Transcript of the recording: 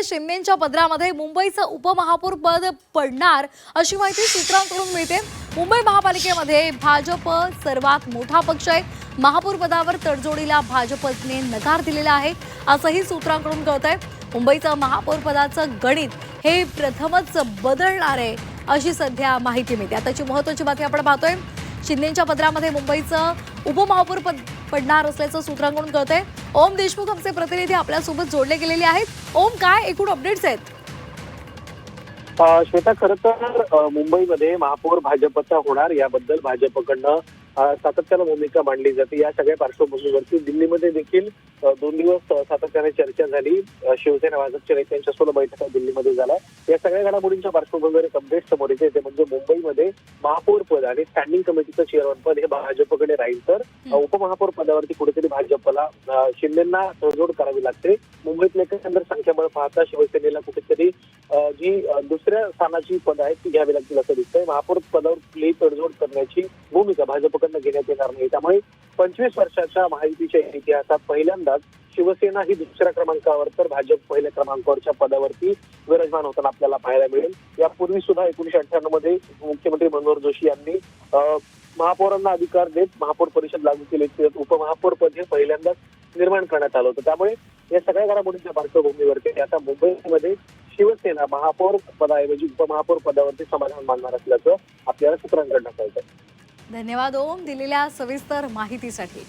शिंदेच्या पदरामध्ये मुंबईचं उपमहापौर पद पडणार अशी माहिती सूत्रांकडून मिळते। मुंबई महापालिकेमध्ये भाजप सर्वात मोठा पक्ष आहे। महापौर पदावर तडजोडीला भाजपने नकार दिलेला आहे असंही सूत्रांकडून कळतंय। मुंबईचं महापौर पदाचं गणित हे प्रथमच बदलणार आहे अशी सध्या माहिती मिळते। आताची महत्त्वाची बातमी आपण पाहतोय। शिंदेच्या पदरामध्ये मुंबईचं उपमहापौर पद पडणार असल्याचं सूत्रांकडून कळतंय। ओम देशमुख आमचे प्रतिनिधी आपल्या सोबत जोडले गेलेले आहेत। ओम, काय एकूण अपडेट्स आहेत? श्वेता, खरं तर मुंबईमध्ये महापौर भाजपचा होणार याबद्दल भाजपकडनं सातत्यानं भूमिका मांडली जाते। या सगळ्या पार्श्वभूमीवरती दिल्लीमध्ये देखील 2 दिवस सातत्याने चर्चा झाली। शिवसेना भाजपच्या नेत्यांच्यासोबत बैठका दिल्लीमध्ये झाल्या। या सगळ्या घडामोडींच्या पार्श्वभूमीवर एक अपडेट समोर येते, ते म्हणजे मुंबईमध्ये महापौर पद आणि स्टँडिंग कमिटीचं चेअरमन पद हे भाजपकडे राहील, तर उपमहापौर पदावरती कुठेतरी भाजपला शिंदेंना तडजोड करावी लागते। मुंबईतले एकंदर संख्याबळ पाहता शिवसेनेला कुठेतरी जी दुसऱ्या स्थानाची पद आहेत ती घ्यावी लागतील असं दिसतंय। महापौर पदावर कुठलीही तडजोड करण्याची भूमिका भाजपकडनं घेण्यात येणार नाही। त्यामुळे 25 वर्षाच्या महायुतीच्या इतिहासात पहिल्यांदाच शिवसेना ही दुसऱ्या क्रमांकावर तर भाजप पहिल्या क्रमांकावरच्या पदावरती विराजमान होताना आपल्याला पाहायला मिळेल। यापूर्वी सुद्धा 1998 मध्ये मुख्यमंत्री मनोहर जोशी यांनी महापौरांना अधिकार देत महापौर परिषद लागू केली, उपमहापौर पद हे पहिल्यांदाच निर्माण करण्यात आलं होतं। त्यामुळे या सगळ्या घडामोडींच्या पार्श्वभूमीवरती आता मुंबईमध्ये शिवसेना महापौर पदाऐवजी उपमहापौर पदावरती समाधान मानणार असल्याचं आपल्याला सूत्रांकडनं कळतंय। धन्यवाद ओम, दिलेल्या सविस्तर माहितीसाठी।